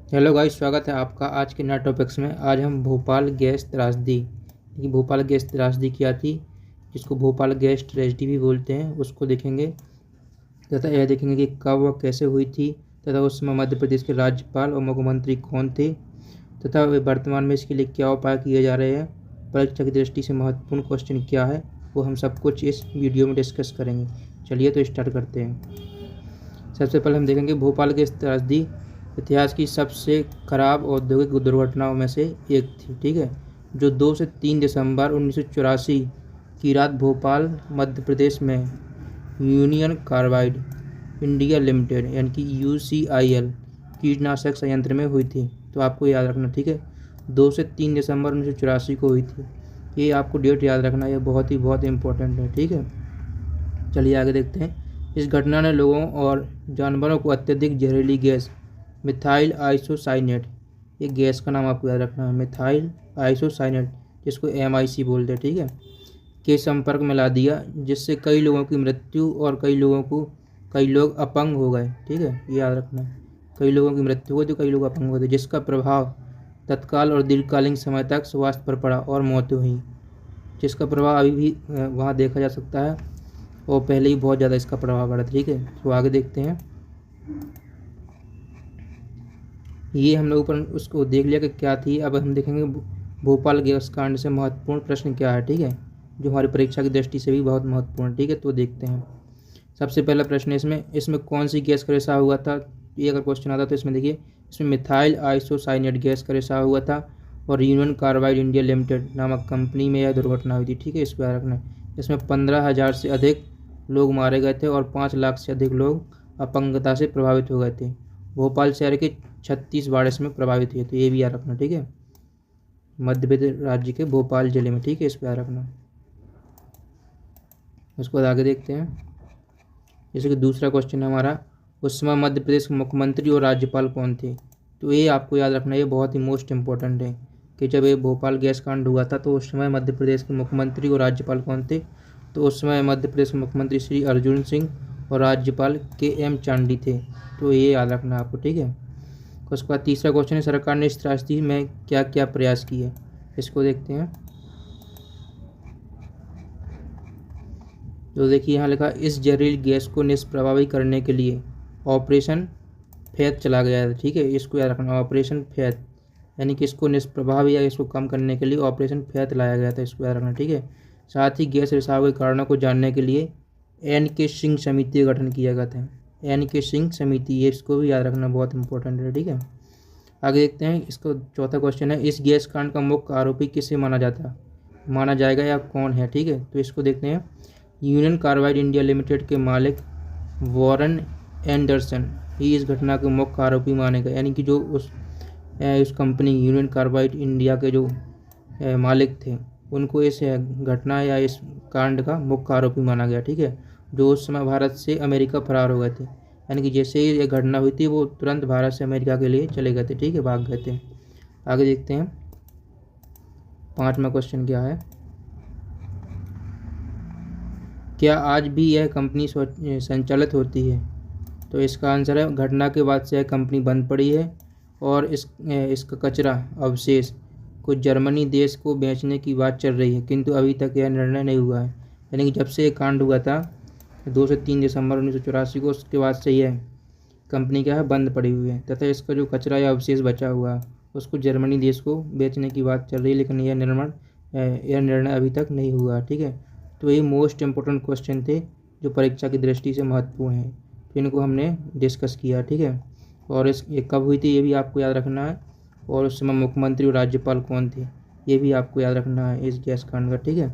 Hello guys, स्वागत है आपका आज के नए टॉपिक्स में। आज हम भोपाल गैस त्रासदी, ये भोपाल गैस त्रासदी क्या थी, जिसको भोपाल गैस ट्रेजेडी भी बोलते हैं, उसको देखेंगे तथा यह देखेंगे कि कब वह कैसे हुई थी तथा उस समय मध्य प्रदेश के राज्यपाल और मुख्यमंत्री कौन थे तथा वे वर्तमान में इसके लिए क्या उपाय किए जा रहे हैं। परीक्षा की दृष्टि से महत्वपूर्ण क्वेश्चन क्या है, वो हम सब कुछ इस वीडियो में डिस्कस करेंगे। चलिए तो स्टार्ट करते हैं। सबसे पहले हम देखेंगे भोपाल गैस त्रासदी इतिहास की सबसे खराब औद्योगिक दुर्घटनाओं में से एक थी, ठीक है, जो 2 से 3 दिसंबर 1984 की रात भोपाल मध्य प्रदेश में यूनियन कार्बाइड इंडिया लिमिटेड यानी कि UCIL कीटनाशक संयंत्र में हुई थी। तो आपको याद रखना, ठीक है, 2 से 3 दिसंबर 1984 को हुई थी। ये आपको डेट याद रखना, ये बहुत इंपॉर्टेंट है, ठीक है। चलिए आगे देखते हैं। इस घटना ने लोगों और जानवरों को अत्यधिक जहरीली गैस मिथाइल आइसोसाइनेट, ये गैस का नाम आपको याद रखना है, मिथाइल आइसोसाइनेट, जिसको MIC बोलते हैं, ठीक है, के संपर्क में ला दिया, जिससे कई लोगों की मृत्यु और कई लोग अपंग हो गए, ठीक है, ये याद रखना। कई लोगों की मृत्यु हुई तो कई लोग अपंग हुए थे, जिसका प्रभाव तत्काल और दीर्घकालीन समय तक स्वास्थ्य पर पड़ा और मौतें हुई, जिसका प्रभाव अभी भी वहाँ देखा जा सकता है और पहले ही बहुत ज़्यादा इसका प्रभाव पड़ा, ठीक है। तो आगे देखते हैं। ये हम लोग ऊपर उसको देख लिया कि क्या थी। अब हम देखेंगे भोपाल गैस कांड से महत्वपूर्ण प्रश्न क्या है, ठीक है, जो हमारी परीक्षा की दृष्टि से भी बहुत महत्वपूर्ण, ठीक है। तो देखते हैं। सबसे पहला प्रश्न इसमें कौन सी गैस का रिसाव हुआ था। ये अगर क्वेश्चन आता तो इसमें देखिए, इसमें मिथाइल आइसोसाइनेट गैस का रिसाव हुआ था और यूनियन कार्बाइड इंडिया लिमिटेड नामक कंपनी में यह दुर्घटना हुई थी, ठीक है, इस पर याद रखना। इसमें 15,000 से अधिक लोग मारे गए थे और 5 लाख से अधिक लोग अपंगता से प्रभावित हो गए थे। भोपाल शहर के 36 वार्ड इसमें प्रभावित हुए थे, ये भी याद रखना, ठीक है, मध्य प्रदेश राज्य के भोपाल जिले में, ठीक है, इस पर याद रखना। उसके बाद आगे देखते हैं। जैसे कि दूसरा क्वेश्चन है हमारा, उस समय मध्य प्रदेश के मुख्यमंत्री और राज्यपाल कौन थे। तो ये आपको याद रखना, ये बहुत ही मोस्ट इंपॉर्टेंट है कि जब ये भोपाल गैस कांड हुआ था तो उस समय मध्य प्रदेश के मुख्यमंत्री और राज्यपाल कौन थे। तो उस समय मध्य प्रदेश के मुख्यमंत्री श्री अर्जुन सिंह और राज्यपाल KM चांडी थे। तो ये याद रखना आपको, ठीक है। उसके बाद तीसरा क्वेश्चन है, सरकार ने इस त्रासदी में क्या क्या प्रयास किए, इसको देखते हैं। तो देखिए यहाँ लिखा, इस जहरीली गैस को निष्प्रभावी करने के लिए ऑपरेशन फैद चला गया था, ठीक है, इसको याद रखना, ऑपरेशन फैद, यानी कि इसको निष्प्रभावी या इसको कम करने के लिए ऑपरेशन फैद लाया गया था, इसको याद रखना, ठीक है। साथ ही गैस रिसाव के कारणों को जानने के लिए NK सिंह समिति का गठन किया गया था, NK सिंह समिति, ये इसको भी याद रखना, बहुत इंपॉर्टेंट है, ठीक है। आगे देखते हैं। इसको चौथा क्वेश्चन है, इस गैस कांड का मुख्य आरोपी किसे माना जाएगा या कौन है, ठीक है। तो इसको देखते हैं। यूनियन कार्बाइड इंडिया लिमिटेड के मालिक वॉरेन एंडरसन ही इस घटना के मुख्य आरोपी माने गए, यानी कि जो उस कंपनी यूनियन कार्बाइड इंडिया के जो मालिक थे उनको इस घटना या इस कांड का मुख्य आरोपी माना गया, ठीक है, जो उस समय भारत से अमेरिका फरार हो गए थे, यानी कि जैसे ही ये घटना हुई थी वो तुरंत भारत से अमेरिका के लिए चले गए थे, ठीक है, भाग गए थे। आगे देखते हैं। 5वां क्वेश्चन क्या है, क्या आज भी यह कंपनी संचालित होती है। तो इसका आंसर है, घटना के बाद से यह कंपनी बंद पड़ी है और इसका कचरा अवशेष को जर्मनी देश को बेचने की बात चल रही है, किंतु अभी तक यह निर्णय नहीं हुआ है। यानी कि जब से ये कांड हुआ था 2 से 3 दिसंबर 1984 को, उसके बाद से यह कंपनी क्या है, बंद पड़ी हुई है तथा इसका जो कचरा या अवशेष बचा हुआ है उसको जर्मनी देश को बेचने की बात चल रही है, लेकिन यह निर्णय अभी तक नहीं हुआ, ठीक है। तो ये मोस्ट इम्पोर्टेंट क्वेश्चन थे जो परीक्षा की दृष्टि से महत्वपूर्ण है, तो इनको हमने डिस्कस किया, ठीक है। और ये कब हुई थी ये भी आपको याद रखना है, और उस समय मुख्यमंत्री और राज्यपाल कौन थे ये भी आपको याद रखना है इस गैस कांड का, ठीक है।